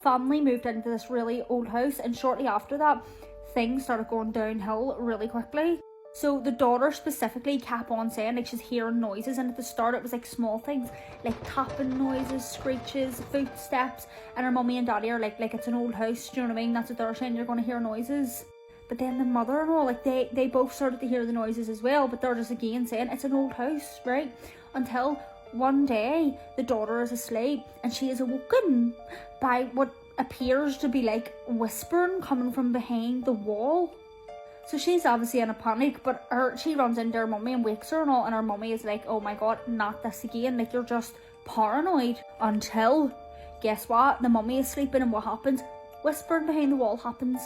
family moved into this really old house, and shortly after that, things started going downhill really quickly. So the daughter specifically kept on saying like she's hearing noises, and at the start it was like small things like tapping noises, screeches, footsteps, and her mummy and daddy are like it's an old house, do you know what I mean? That's what they're saying, you're going to hear noises. But then the mother and all, like they both started to hear the noises as well, but they're just again saying it's an old house, right? Until one day the daughter is asleep and she is awoken by what appears to be like whispering coming from behind the wall. So she's obviously in a panic, but she runs into her mummy and wakes her and all, and her mummy is like, oh my god, not this again, like you're just paranoid. Until, guess what, the mummy is sleeping, and what happens? Whispering behind the wall happens.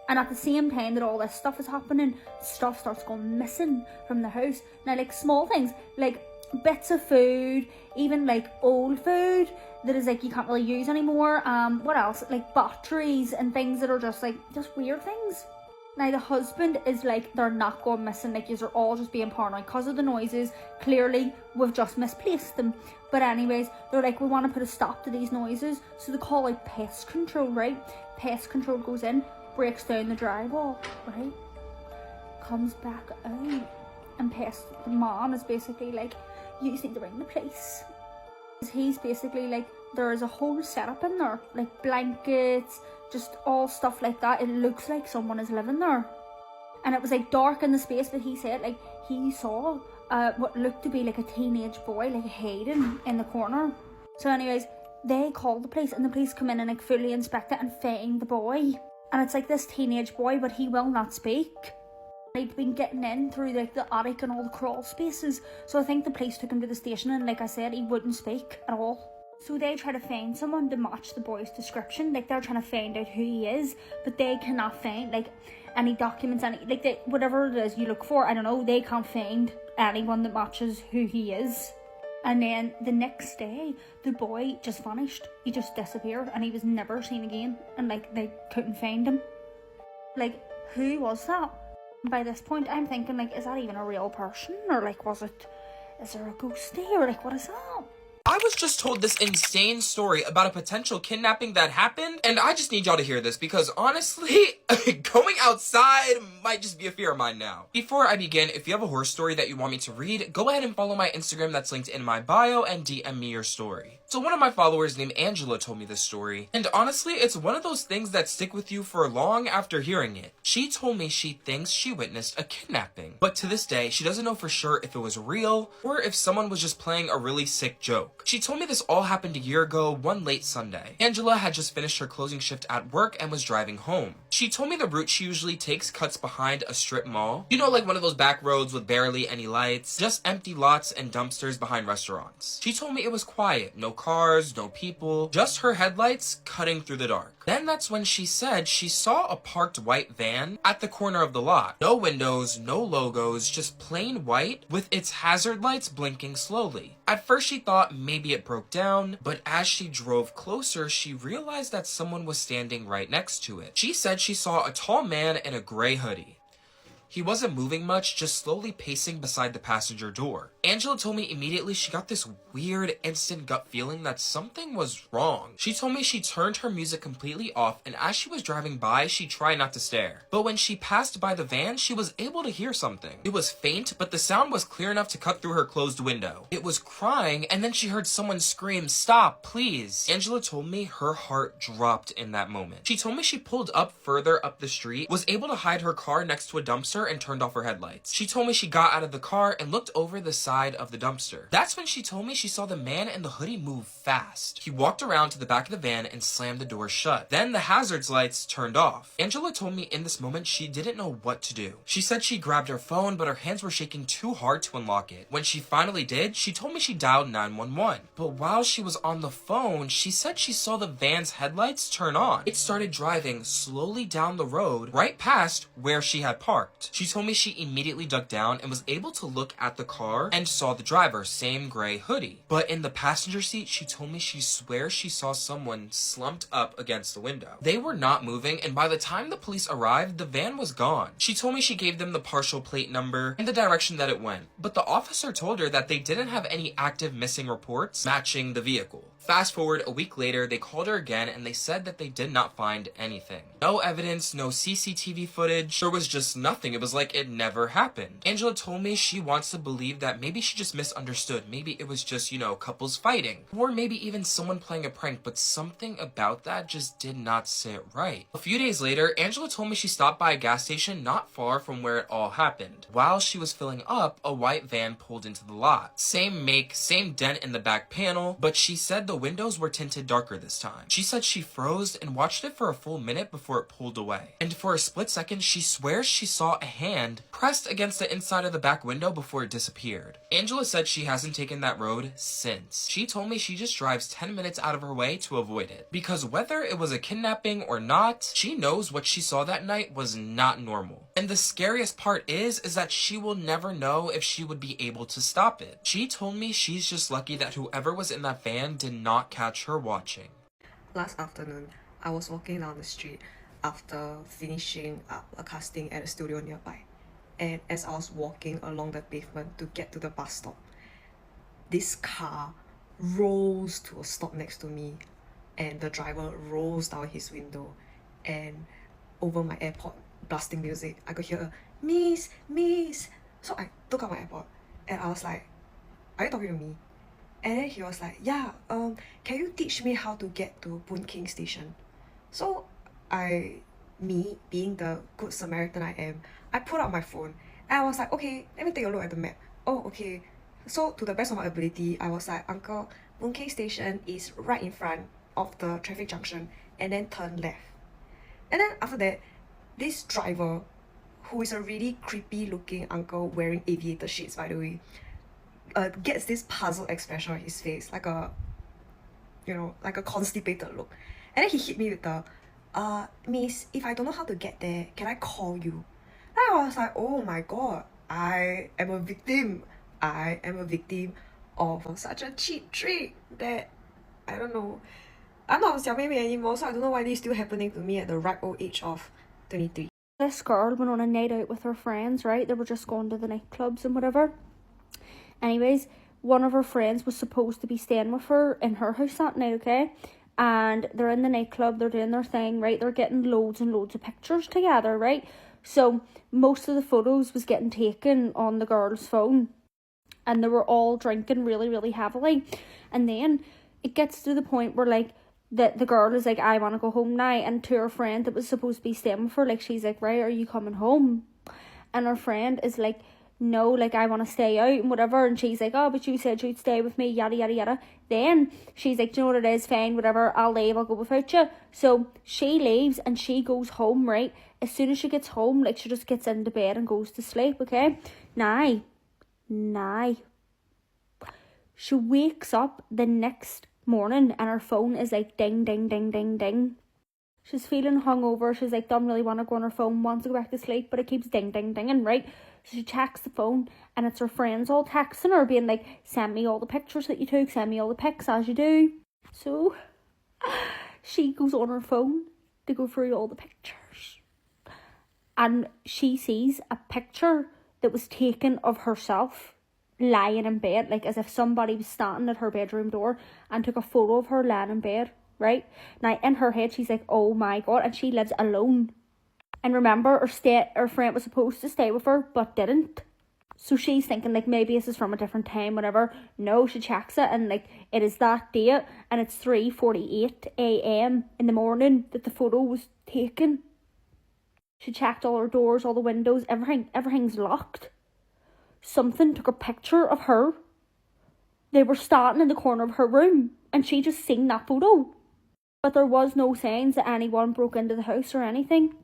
And at the same time that all this stuff is happening, stuff starts going missing from the house. Now, like small things, like bits of food, even like old food that is like you can't really use anymore. What else? Like batteries and things that are just weird things. Now the husband is like, they're not going missing, like you're all just being paranoid because of the noises. Clearly we've just misplaced them. But anyways, they're like, we want to put a stop to these noises, so they call out pest control, right? Pest control goes in, breaks down the drywall, right? Comes back out, and the man is basically like, you just need to ring the police. He's basically like, there is a whole setup in there, like blankets, just all stuff like that. It looks like someone is living there. And it was like dark in the space, but he said like he saw what looked to be like a teenage boy like hiding in the corner. So anyways, they called the police, and the police come in and like fully inspect it and find the boy. And it's like this teenage boy, but he will not speak. He'd been getting in through like the attic and all the crawl spaces. So I think the police took him to the station, and like I said, he wouldn't speak at all. So they try to find someone to match the boy's description. Like they're trying to find out who he is, but they cannot find like any documents, whatever it is you look for. I don't know. They can't find anyone that matches who he is. And then the next day, the boy just vanished. He just disappeared, and he was never seen again. And like they couldn't find him. Like, who was that? By this point, I'm thinking like, is that even a real person, or like is there a ghost there, or like what is that? I was just told this insane story about a potential kidnapping that happened, and I just need y'all to hear this because honestly, going outside might just be a fear of mine now. Before I begin, if you have a horror story that you want me to read, go ahead and follow my Instagram that's linked in my bio and DM me your story. So one of my followers named Angela told me this story, and honestly, it's one of those things that stick with you for long after hearing it. She told me she thinks she witnessed a kidnapping, but to this day, she doesn't know for sure if it was real or if someone was just playing a really sick joke. She told me this all happened a year ago, one late Sunday. Angela had just finished her closing shift at work and was driving home. She told me the route she usually takes cuts behind a strip mall. You know, like one of those back roads with barely any lights, just empty lots and dumpsters behind restaurants. She told me it was quiet, no cars, no people, just her headlights cutting through the dark. Then that's when she said she saw a parked white van at the corner of the lot. No windows, no logos, just plain white with its hazard lights blinking slowly. At first she thought maybe it broke down, but as she drove closer, she realized that someone was standing right next to it. She said she saw a tall man in a gray hoodie. He wasn't moving much, just slowly pacing beside the passenger door. Angela told me immediately she got this weird instant gut feeling that something was wrong. She told me she turned her music completely off, and as she was driving by, she tried not to stare. But when she passed by the van, she was able to hear something. It was faint, but the sound was clear enough to cut through her closed window. It was crying, and then she heard someone scream, "Stop, please." Angela told me her heart dropped in that moment. She told me she pulled up further up the street, was able to hide her car next to a dumpster, and turned off her headlights. She told me she got out of the car and looked over the side of the dumpster. That's when she told me she saw the man in the hoodie move fast. He walked around to the back of the van and slammed the door shut. Then the hazards lights turned off. Angela told me in this moment she didn't know what to do. She said she grabbed her phone, but her hands were shaking too hard to unlock it. When she finally did, she told me she dialed 911. But while she was on the phone, she said she saw the van's headlights turn on. It started driving slowly down the road right past where she had parked. She told me she immediately ducked down and was able to look at the car and saw the driver, same gray hoodie. But in the passenger seat, she told me she swears she saw someone slumped up against the window. They were not moving, and by the time the police arrived, the van was gone. She told me she gave them the partial plate number and the direction that it went, but the officer told her that they didn't have any active missing reports matching the vehicle. Fast forward a week later, they called her again and they said that they did not find anything. No evidence, no CCTV footage, there was just nothing. It was like it never happened. Angela told me she wants to believe that maybe she just misunderstood. Maybe it was just, couples fighting. Or maybe even someone playing a prank, but something about that just did not sit right. A few days later, Angela told me she stopped by a gas station not far from where it all happened. While she was filling up, a white van pulled into the lot. Same make, same dent in the back panel, but she said the windows were tinted darker this time. She said she froze and watched it for a full minute before it pulled away. And for a split second, she swears she saw a hand pressed against the inside of the back window before it disappeared. Angela said she hasn't taken that road since. She told me she just drives 10 minutes out of her way to avoid it. Because whether it was a kidnapping or not, she knows what she saw that night was not normal. And the scariest part is that she will never know if she would be able to stop it. She told me she's just lucky that whoever was in that van did not catch her watching. Last afternoon, I was walking down the street after finishing up a casting at a studio nearby. And as I was walking along the pavement to get to the bus stop, this car rolls to a stop next to me, and the driver rolls down his window, and over my AirPod blasting music, I could hear, "Miss, miss." So I took out my AirPod and I was like, "Are you talking to me?" And then he was like, "Yeah, can you teach me how to get to Boon King station?" So me being the good Samaritan I am, I put out my phone and I was like, "Okay, let me take a look at the map." Oh, okay. So to the best of my ability, I was like, "Uncle, Boon King station is right in front of the traffic junction and then turn left." And then after that, this driver, who is a really creepy looking uncle wearing aviator shades, by the way, gets this puzzled expression on his face, like a constipated look. And then he hit me with the, "Miss, if I don't know how to get there, can I call you?" And I was like, oh my god, I am a victim. I am a victim of such a cheap trick that, I don't know. I'm not a 小妹妹 anymore, so I don't know why this is still happening to me at the ripe old age of 23. This girl went on a night out with her friends, right? They were just going to the nightclubs and whatever. Anyways, one of her friends was supposed to be staying with her in her house that night, okay? And they're in the nightclub, they're doing their thing, right? They're getting loads and loads of pictures together, right? So most of the photos was getting taken on the girl's phone, and they were all drinking really, really heavily. And then it gets to the point where, like, the girl is like, "I want to go home now," and to her friend that was supposed to be staying with her, like, she's like, "Right, are you coming home?" And her friend is like, "No, like, I want to stay out and whatever." And she's like, "Oh, but you said you'd stay with me, yada yada yada." Then she's like, "Do you know what it is? Fine, whatever, I'll leave, I'll go without you." So she leaves and she goes home, right? As soon as she gets home, like, she just gets into bed and goes to sleep, okay? Now she wakes up the next morning and her phone is like ding ding ding ding ding. She's feeling hungover. She's like, don't really want to go on her phone, wants to go back to sleep, but it keeps ding ding dinging, right? So she checks the phone and it's her friends all texting her, being like, "Send me all the pictures that you took, send me all the pics," as you do. So she goes on her phone to go through all the pictures, and she sees a picture that was taken of herself lying in bed, like as if somebody was standing at her bedroom door and took a photo of her lying in bed, right? Now in her head she's like, oh my god, and she lives alone. And remember, her friend was supposed to stay with her but didn't. So she's thinking, like, maybe this is from a different time, whatever. No, she checks it and, like, it is that date, and it's 3:48 a.m. in the morning that the photo was taken. She checked all her doors, all the windows, everything's locked. Something took a picture of her. They were standing in the corner of her room and she just seen that photo. But there was no signs that anyone broke into the house or anything.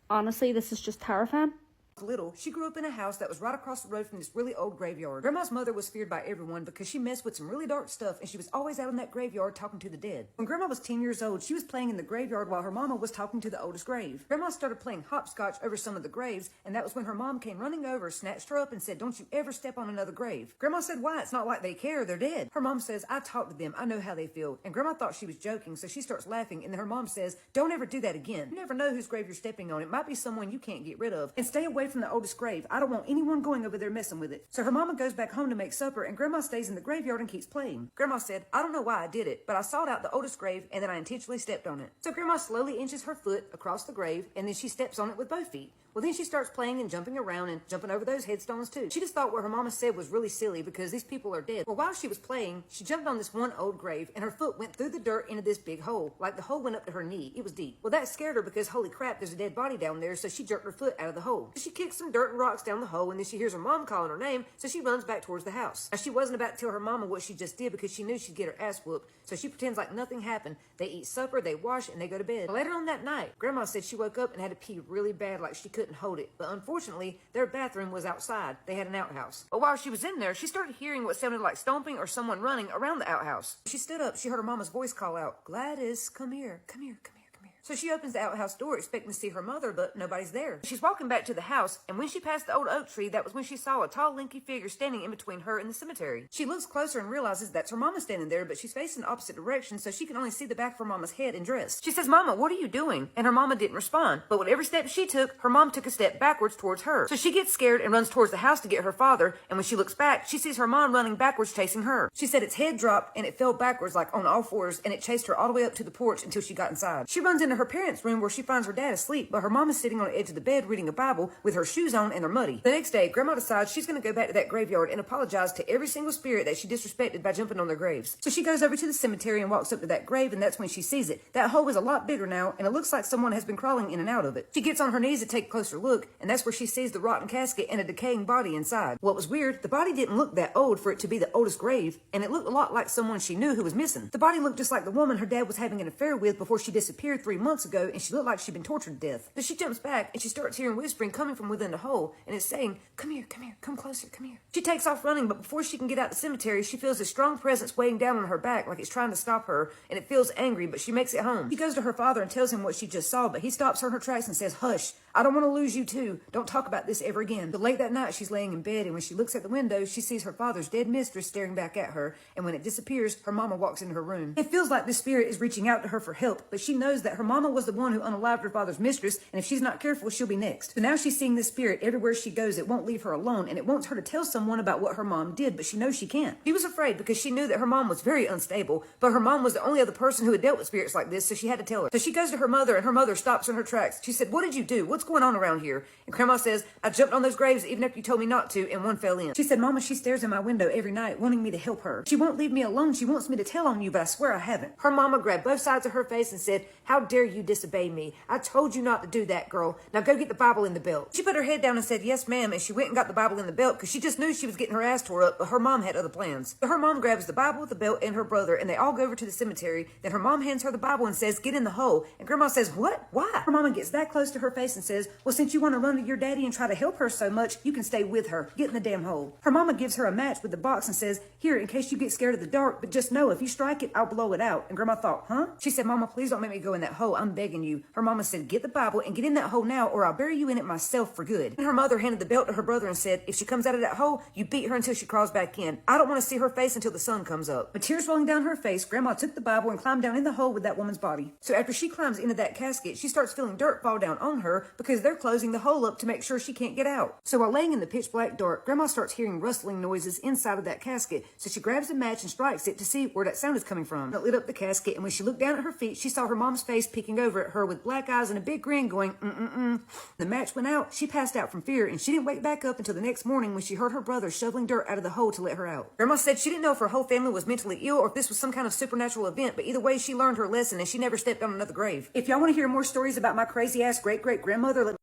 Honestly, this is just terrifying. Little, she grew up in a house that was right across the road from this really old graveyard. Grandma's mother was feared by everyone because she messed with some really dark stuff, and she was always out in that graveyard talking to the dead. When Grandma was 10 years old, she was playing in the graveyard while her mama was talking to the oldest grave. Grandma started playing hopscotch over some of the graves, and that was when her mom came running over, snatched her up, and said, "Don't you ever step on another grave." Grandma said, "Why? It's not like they care, they're dead." Her mom says, "I talked to them, I know how they feel." And Grandma thought she was joking, so she starts laughing, and then her mom says, "Don't ever do that again. You never know whose grave you're stepping on. It might be someone you can't get rid of. And stay away from the oldest grave. I don't want anyone going over there messing with it. So her mama goes back home to make supper, and Grandma stays in the graveyard and keeps playing. Grandma said, I don't know why I did it, but I sought out the oldest grave, and then I intentionally stepped on it. So Grandma slowly inches her foot across the grave, and then she steps on it with both feet. Well, then she starts playing and jumping around and jumping over those headstones too. She just thought what her mama said was really silly because these people are dead. Well, while she was playing, she jumped on this one old grave and her foot went through the dirt into this big hole. Like the hole went up to her knee. It was deep. Well, that scared her because holy crap, there's a dead body down there, so she jerked her foot out of the hole. So she kicked some dirt and rocks down the hole, and then she hears her mom calling her name, so she runs back towards the house. Now, she wasn't about to tell her mama what she just did because she knew she'd get her ass whooped, so she pretends like nothing happened. They eat supper, they wash, and they go to bed. Later on that night, Grandma said she woke up and had to pee really bad, like she couldn't hold it. But unfortunately, their bathroom was outside. They had an outhouse. But while she was in there, she started hearing what sounded like stomping or someone running around the outhouse. She stood up. She heard her mama's voice call out, Gladys, come here, come here, come here. So she opens the outhouse door expecting to see her mother, but nobody's there. She's walking back to the house, and when she passed the old oak tree, that was when she saw a tall, lanky figure standing in between her and the cemetery. She looks closer and realizes that's her mama standing there, but she's facing the opposite direction, so she can only see the back of her mama's head and dress. She says, Mama, what are you doing? And her mama didn't respond, but with every step she took, her mom took a step backwards towards her. So she gets scared and runs towards the house to get her father, and when she looks back, she sees her mom running backwards chasing her. She said its head dropped, and it fell backwards like on all fours, and it chased her all the way up to the porch until she got inside. She runs into her parents' room where she finds her dad asleep, but her mom is sitting on the edge of the bed reading a Bible with her shoes on and they're muddy. The next day, Grandma decides she's going to go back to that graveyard and apologize to every single spirit that she disrespected by jumping on their graves. So she goes over to the cemetery and walks up to that grave, and that's when she sees it. That hole is a lot bigger now, and it looks like someone has been crawling in and out of it. She gets on her knees to take a closer look, and that's where she sees the rotten casket and a decaying body inside. What was weird, the body didn't look that old for it to be the oldest grave, and it looked a lot like someone she knew who was missing. The body looked just like the woman her dad was having an affair with before she disappeared 3 months ago, and she looked like she'd been tortured to death. Then she jumps back and she starts hearing whispering coming from within the hole, and it's saying, come here, come closer, come here. She takes off running, but before she can get out the cemetery, she feels a strong presence weighing down on her back like it's trying to stop her, and it feels angry, but she makes it home. She goes to her father and tells him what she just saw, but he stops her in her tracks and says, hush, I don't want to lose you too. Don't talk about this ever again. But late that night, she's laying in bed, and when she looks at the window, she sees her father's dead mistress staring back at her, and when it disappears, her mama walks into her room. It feels like this spirit is reaching out to her for help, but she knows that her mama was the one who unalived her father's mistress, and if she's not careful, she'll be next. So now she's seeing this spirit everywhere she goes. It won't leave her alone, and it wants her to tell someone about what her mom did, but she knows she can't. She was afraid because she knew that her mom was very unstable, but her mom was the only other person who had dealt with spirits like this, so she had to tell her. So she goes to her mother, and her mother stops her in her tracks. She said, what did you do? What's going on around here? And Grandma says, I jumped on those graves even after you told me not to, and one fell in. She said, Mama, she stares in my window every night, wanting me to help her. She won't leave me alone. She wants me to tell on you, but I swear I haven't. Her mama grabbed both sides of her face and said, how dare you disobey me? I told you not to do that, girl. Now go get the Bible in the belt. She put her head down and said, yes, ma'am, and she went and got the Bible in the belt because she just knew she was getting her ass tore up, but her mom had other plans. So her mom grabs the Bible, the belt, and her brother, and they all go over to the cemetery. Then her mom hands her the Bible and says, get in the hole. And Grandma says, what? Why? Her mama gets that close to her face and says, well, since you want to run to your daddy and try to help her so much, you can stay with her. Get in the damn hole. Her mama gives her a match with the box and says, here, in case you get scared of the dark, but just know if you strike it, I'll blow it out. And Grandma thought, huh? She said, Mama, please don't make me go in that hole. I'm begging you. Her mama said, get the Bible and get in that hole now, or I'll bury you in it myself for good. And her mother handed the belt to her brother and said, if she comes out of that hole, you beat her until she crawls back in. I don't want to see her face until the sun comes up. With tears rolling down her face, Grandma took the Bible and climbed down in the hole with that woman's body. So after she climbs into that casket, she starts feeling dirt fall down on her because they're closing the hole up to make sure she can't get out. So while laying in the pitch black dark, Grandma starts hearing rustling noises inside of that casket. So she grabs a match and strikes it to see where that sound is coming from. It lit up the casket, and when she looked down at her feet, she saw her mom's face peeking over at her with black eyes and a big grin going, mm-mm-mm. The match went out. She passed out from fear, and she didn't wake back up until the next morning when she heard her brother shoveling dirt out of the hole to let her out. Grandma said she didn't know if her whole family was mentally ill or if this was some kind of supernatural event, but either way, she learned her lesson and she never stepped on another grave. If y'all want to hear more stories about my crazy-ass great-great-grandmother,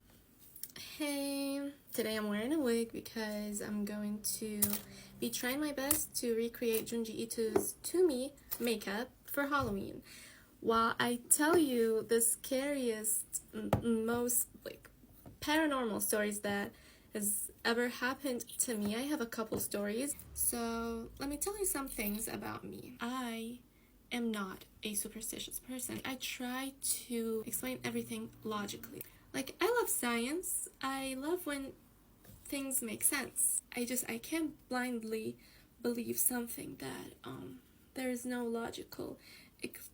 Hey, today I'm wearing a wig because I'm going to be trying my best to recreate Junji Ito's To Me makeup for Halloween. While I tell you the scariest, most paranormal stories that has ever happened to me, I have a couple stories. So let me tell you some things about me. I am not a superstitious person. I try to explain everything logically. I love science. I love when things make sense. I can't blindly believe something that there is no logical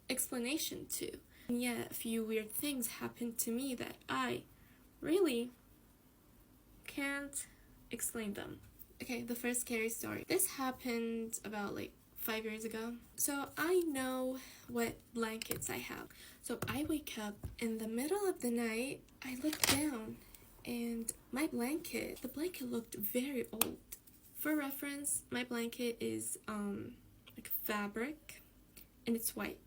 explanation to. And yet, a few weird things happened to me that I really can't explain them. Okay, the first scary story. This happened about like 5 years ago. So I know what blankets I have. So I wake up in the middle of the night, I look down, and my blanket, the blanket looked very old. For reference, my blanket is like fabric and it's white.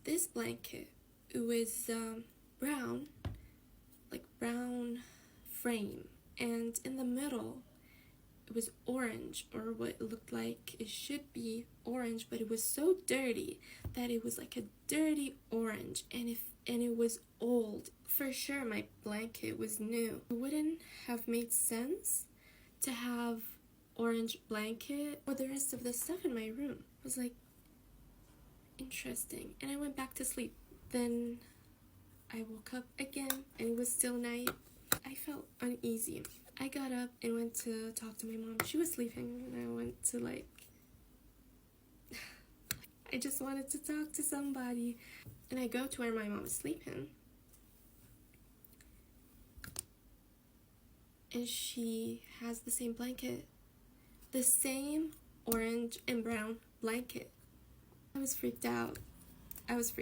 This blanket, it was brown, like brown frame, and in the middle it was orange, or what it looked like it should be orange, but it was so dirty that it was like a dirty orange, and it was old. For sure my blanket was new. It wouldn't have made sense to have orange blanket or the rest of the stuff in my room. I was like, interesting, and I went back to sleep. Then I woke up again and it was still night. I felt uneasy. I got up and went to talk to my mom. She was sleeping, and I went to like I just wanted to talk to somebody. And I go to where my mom is sleeping, and she has the same blanket, the same orange and brown blanket. I was freaked out. I was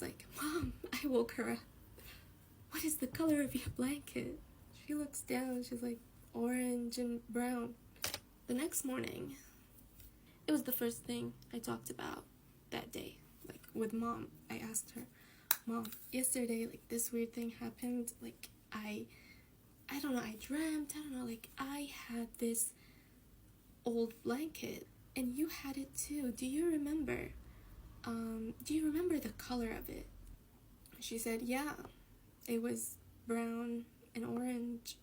like, Mom, I woke her up. What is the color of your blanket? She looks down, she's like, orange and brown. The next morning, it was the first thing I talked about that day, like with Mom. I asked her, Mom, yesterday, like this weird thing happened. Like I don't know, I dreamt, I don't know, like I had this old blanket and you had it too. Do you remember? Do you remember the color of it? She said, yeah, it was brown and orange.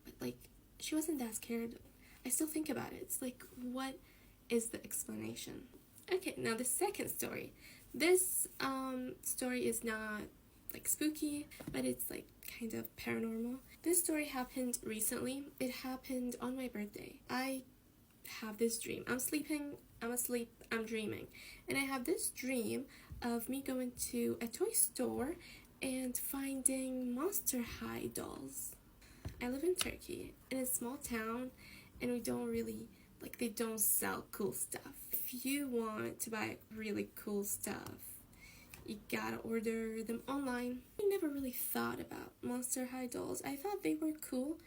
But like, she wasn't that scared. I still think about it. It's like, what is the explanation? Okay, now the second story. This story is not like spooky, but it's like kind of paranormal. This story happened recently. It happened on my birthday. I have this dream. I'm sleeping, I'm asleep, I'm dreaming. And I have this dream of me going to a toy store and finding Monster High dolls. I live in Turkey, in a small town, and we don't really, like, they don't sell cool stuff. If you want to buy really cool stuff, you gotta order them online. I never really thought about Monster High dolls. I thought they were cool.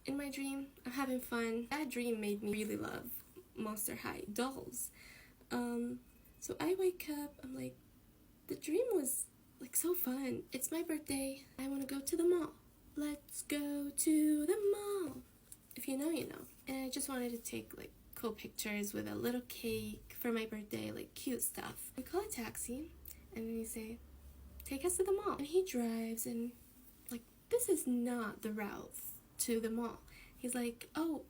In my dream, I'm having fun. That dream made me really love Monster High dolls. So I wake up, I'm like, the dream was like so fun. It's my birthday. I want to go to the mall. Let's go to the mall. If you know, you know. And I just wanted to take like cool pictures with a little cake for my birthday, like cute stuff. We call a taxi and we say, take us to the mall. And he drives and like, this is not the route to the mall. He's like, oh,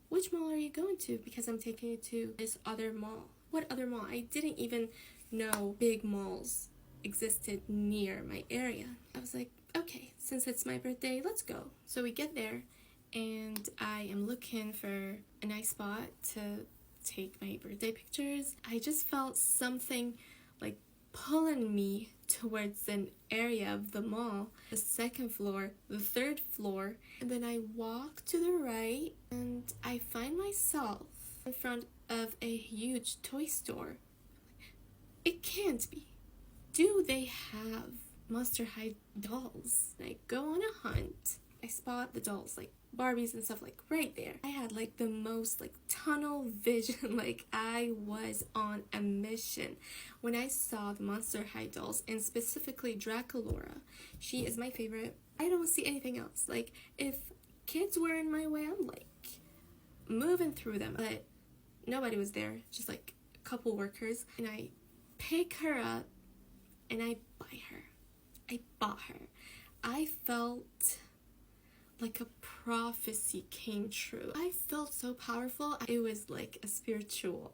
which mall are you going to? Because I'm taking you to this other mall. What other mall? I didn't even know big malls existed near my area. I was like, okay, since it's my birthday, let's go. So we get there and I am looking for a nice spot to take my birthday pictures. I just felt something like pulling me towards an area of the mall, the second floor, the third floor, and then I walk to the right and I find myself in front of a huge toy store. It can't be. Do they have Monster High dolls? And I go on a hunt. I spot the dolls, like Barbies and stuff, like right there. I had like the most like tunnel vision, like I was on a mission when I saw the Monster High dolls, and specifically Draculaura. She is my favorite. I don't see anything else. Like if kids were in my way, I'm like moving through them, but nobody was there, just like a couple workers. And I pick her up and I buy her. I bought her. I felt like a prophecy came true. I felt so powerful. It was like a spiritual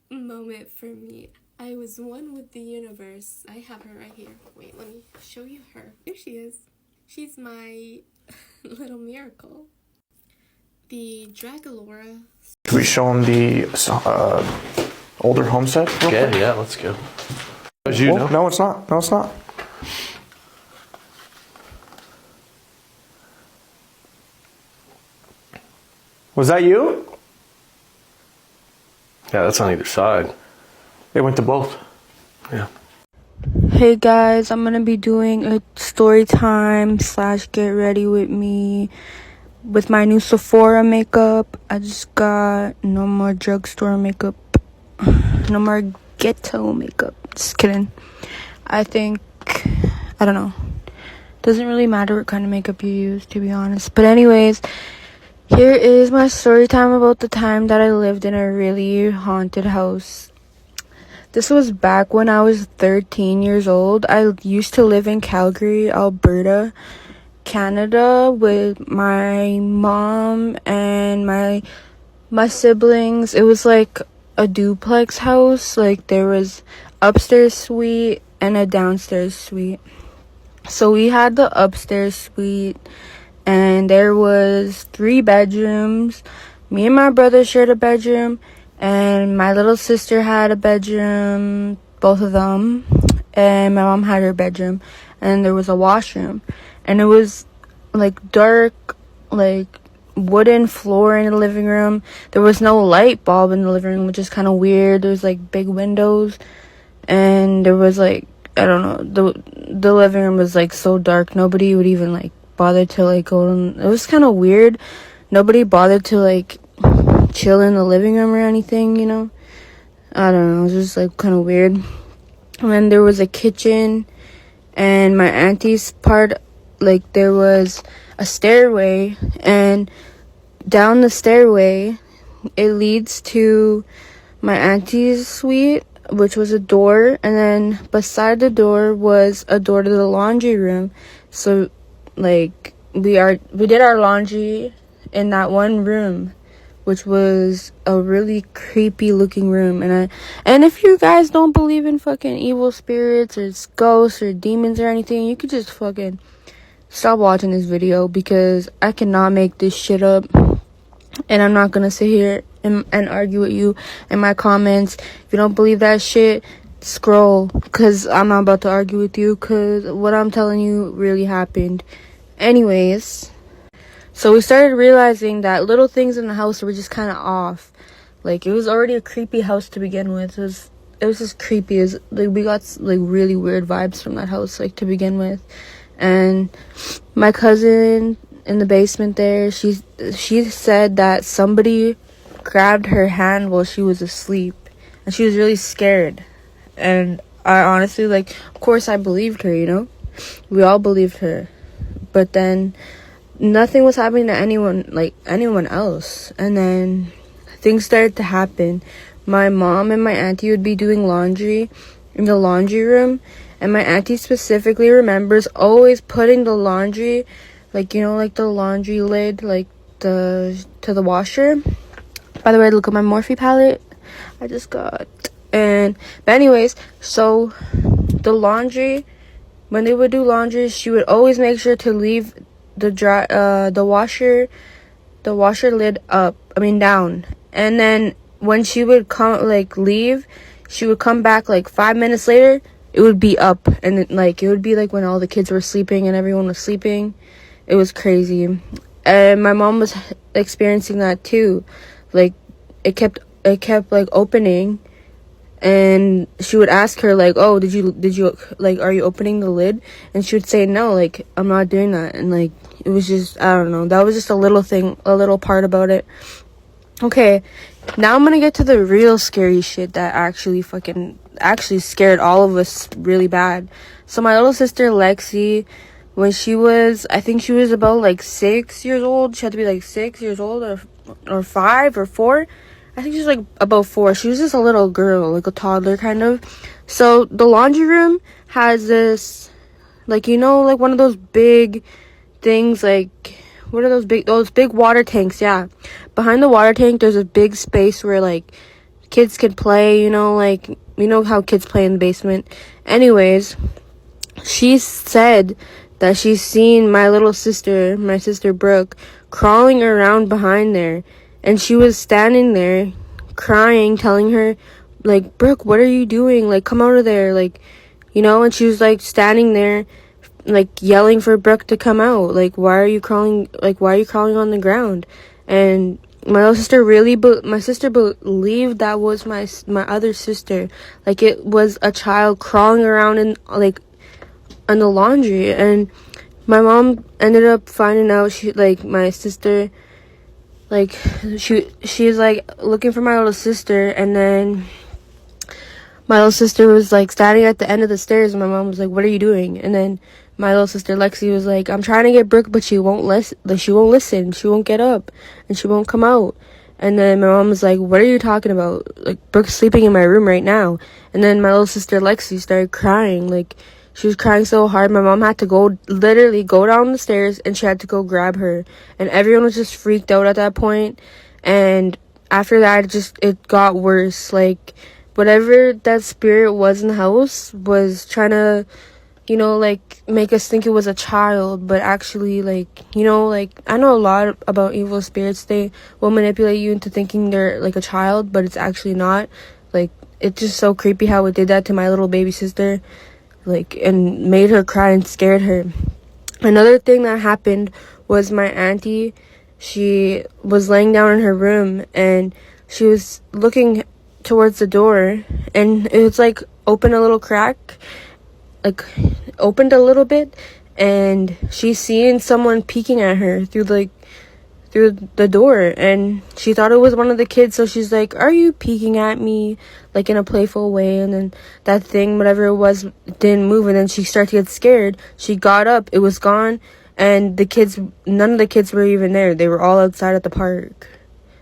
moment for me. I was one with the universe. I have her right here. Wait, let me show you her. Here she is. She's my little miracle. The Draculaura. Can we show them the older home set? Yeah, let's go. As you know. No, it's not. No, it's not. Was that you? Yeah, that's on either side. They went to both. Yeah. Hey guys, I'm gonna be doing a story time / get ready with me with my new Sephora makeup. I just got no more drugstore makeup, no more ghetto makeup. Just kidding. I don't know. Doesn't really matter what kind of makeup you use, to be honest. But anyways, here is my story time about the time that I lived in a really haunted house. This was back when I was 13 years old. I used to live in Calgary, Alberta, Canada, with my mom and my siblings. It was like a duplex house. Like there was upstairs suite and a downstairs suite. So we had the upstairs suite, and there was 3 bedrooms. Me and my brother shared a bedroom, and my little sister had a bedroom, both of them, and my mom had her bedroom, and there was a washroom, and it was like dark, like wooden floor in the living room. There was no light bulb in the living room, which is kind of weird. There was like big windows, and there was like, I don't know, the living room was like so dark, nobody would even like bother to like go in. It was kind of weird. Nobody bothered to like chill in the living room or anything, you know. I don't know, it was just like kind of weird. And then there was a kitchen, and my auntie's part, like there was a stairway, and down the stairway it leads to my auntie's suite, which was a door, and then beside the door was a door to the laundry room. So like we did our laundry in that one room, which was a really creepy looking room. And if you guys don't believe in fucking evil spirits or ghosts or demons or anything, you could just fucking stop watching this video, because I cannot make this shit up. And I'm not gonna sit here and argue with you in my comments. If you don't believe that shit, scroll, because I'm not about to argue with you, because what I'm telling you really happened. Anyways, so we started realizing that little things in the house were just kind of off. Like, it was already a creepy house to begin with. It was just creepy. It was, like, we got like really weird vibes from that house, like, to begin with. And my cousin in the basement there, she said that somebody grabbed her hand while she was asleep, and she was really scared. And I honestly, like, of course I believed her, you know, we all believed her. But then nothing was happening to anyone else. And then things started to happen. My mom and my auntie would be doing laundry in the laundry room, and my auntie specifically remembers always putting the laundry, like, you know, like the laundry lid, like to the washer. By the way, look at my Morphe palette I just got. But anyways, so the laundry, when they would do laundry, she would always make sure to leave the washer lid down. And then when she would leave, she would come back like 5 minutes later, it would be up, and it would be like when all the kids were sleeping and everyone was sleeping. It was crazy. And my mom was experiencing that too. Like, it kept like opening, and she would ask her like, oh, did you like, are you opening the lid? And she would say, no, like, I'm not doing that. And like, it was just, I don't know, that was just a little part about it. Okay, now I'm gonna get to the real scary shit that actually scared all of us really bad. So my little sister Lexi, when I think she was about like 6 years old. She had to be like 6 years old, or 5 or 4. I think she was like about 4. She was just a little girl, like a toddler kind of. So the laundry room has this, like, you know, like one of those big things, like, what are those big water tanks? Yeah, behind the water tank there's a big space where like kids could play, you know, like, you know how kids play in the basement. Anyways, she said that she's seen my sister Brooke, crawling around behind there, and she was standing there crying, telling her like, Brooke, what are you doing? Like, come out of there, like, you know. And she was like standing there, like, yelling for Brooke to come out. Like, why are you crawling on the ground? And my little sister my sister believed that was my other sister. Like, it was a child crawling around in the laundry. And my mom ended up finding out my sister, like, she's like looking for my little sister. And then my little sister was like standing at the end of the stairs, and my mom was like, "What are you doing?" And then my little sister Lexi was like, "I'm trying to get Brooke, but she won't listen. She won't listen. She won't get up, and she won't come out." And then my mom was like, "What are you talking about? Like, Brooke's sleeping in my room right now." And then my little sister Lexi started crying. Like, she was crying so hard, my mom had to literally go down the stairs, and she had to go grab her. And everyone was just freaked out at that point. And after that, it got worse. Like, whatever that spirit was in the house was trying to, make us think it was a child, but actually, I know a lot about evil spirits. They will manipulate you into thinking they're like a child, but it's actually not. Like, it's just so creepy how it did that to my little baby sister, and made her cry and scared her. Another thing that happened was my auntie, she was laying down in her room, and she was looking towards the door, and it was like open a little crack, like opened a little bit, and she's seeing someone peeking at her through the door, and she thought it was one of the kids, so she's like, "Are you peeking at me?" like in a playful way. And then that thing, whatever it was, didn't move, and then she started to get scared. She got up, it was gone, and none of the kids were even there. They were all outside at the park.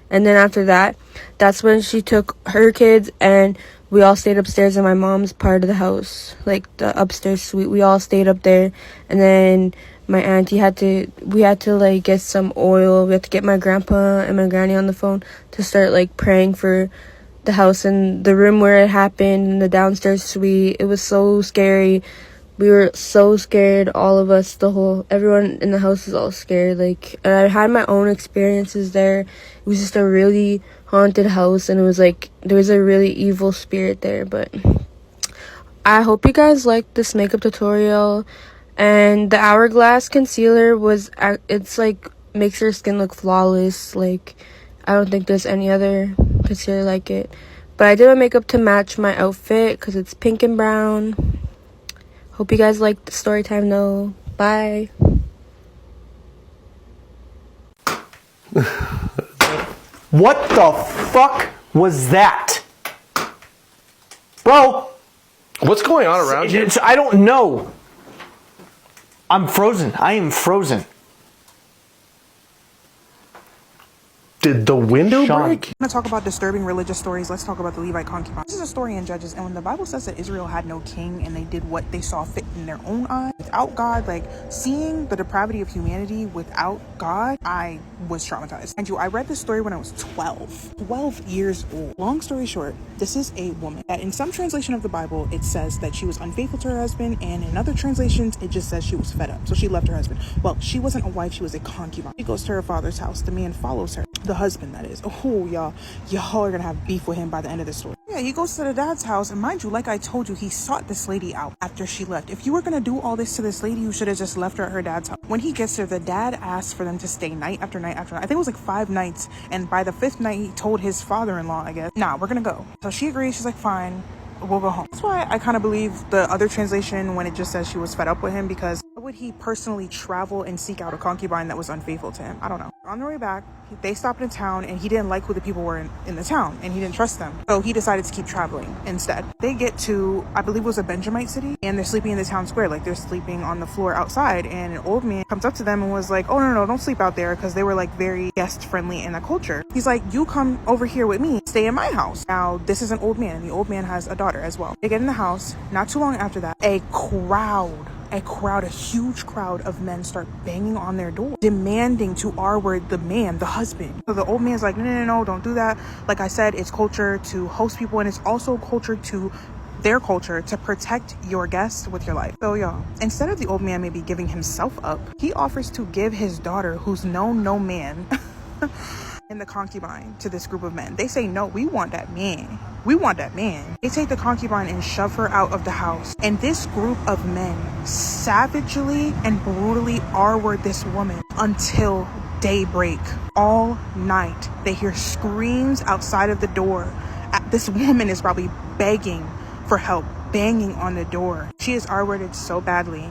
And then after that, that's when she took her kids, and we all stayed upstairs in my mom's part of the house, like the upstairs suite. We all stayed up there. And then my auntie we had to like get some oil. We had to get my grandpa and my granny on the phone to start like praying for the house and the room where it happened, in the downstairs suite. It was so scary. We were so scared, all of us, everyone in the house was all scared. And I had my own experiences there. It was just a really haunted house, and it was like, there was a really evil spirit there. But I hope you guys liked this makeup tutorial. And the Hourglass concealer it's like, makes your skin look flawless. Like, I don't think there's any other concealer like it. But I did my makeup to match my outfit, because it's pink and brown. Hope you guys liked the story time though. Bye. What the fuck was that? Bro! What's going on around you? I don't know. I'm frozen. I am frozen. Did the window break? I'm going to talk about disturbing religious stories. Let's talk about the Levite concubine. This is a story in Judges, and when the Bible says that Israel had no king and they did what they saw fit in their own eyes, without God, like seeing the depravity of humanity without God, I was traumatized. And I read this story when I was 12 years old. Long story short, this is a woman that in some translation of the Bible, it says that she was unfaithful to her husband, and in other translations, it just says she was fed up. So she left her husband. Well, she wasn't a wife, she was a concubine. She goes to her father's house. The man follows her. The husband, that is. Oh, y'all are gonna have beef with him by the end of the story. Yeah, he goes to the dad's house, and mind you, like I told you, he sought this lady out after she left. If you were gonna do all this to this lady, you should have just left her at her dad's house. When he gets there, the dad asks for them to stay night after night after night. I think it was like 5 nights, and by the 5th night, he told his father-in-law, I guess, "Nah, we're gonna go." So she agrees. She's like, "Fine, we'll go home." That's why I kind of believe the other translation when it just says she was fed up with him, because why would he personally travel and seek out a concubine that was unfaithful to him? I don't know. On their way back, they stopped in town, and he didn't like who the people were in the town, and he didn't trust them. So he decided to keep traveling instead. They get to, I believe it was a Benjamite city, and they're sleeping in the town square. Like, they're sleeping on the floor outside, and an old man comes up to them and was like, "Oh, no, don't sleep out there," because they were like very guest friendly in the culture. He's like, "You come over here with me, stay in my house." Now, this is an old man, and the old man has a daughter as well. They get in the house. Not too long after that, a huge crowd of men start banging on their door, demanding to R-word the man, the husband. So the old man's like, no, don't do that. Like I said, it's culture to host people, and it's also their culture to protect your guests with your life. So y'all, instead of the old man maybe giving himself up, he offers to give his daughter, who's known no man, and the concubine to this group of men. They say, "No, we want that man. We want that man." They take the concubine and shove her out of the house. And this group of men savagely and brutally R-word this woman until daybreak, all night. They hear screams outside of the door. This woman is probably begging for help, banging on the door. She is R-worded so badly,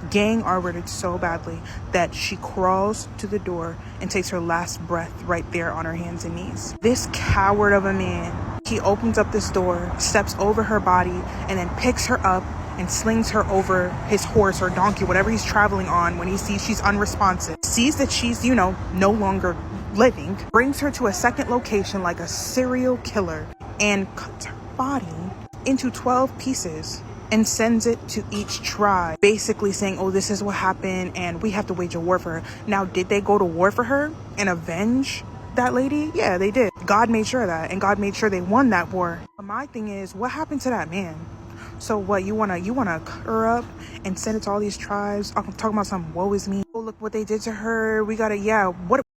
gang R-worded so badly, that she crawls to the door and takes her last breath right there on her hands and knees. This coward of a man, he opens up this door, steps over her body, and then picks her up and slings her over his horse or donkey, whatever he's traveling on, when he sees she's unresponsive, sees that she's, no longer living, brings her to a second location like a serial killer, and cuts her body into 12 pieces and sends it to each tribe, basically saying, oh, this is what happened and we have to wage a war for her. Now, did they go to war for her and avenge that lady? Yeah, they did. God made sure of that, and God made sure they won that war. But my thing is, what happened to that man? So what, you wanna cut her up and send it to all these tribes? I'm talking about some woe is me. Oh, look what they did to her. We gotta, yeah. What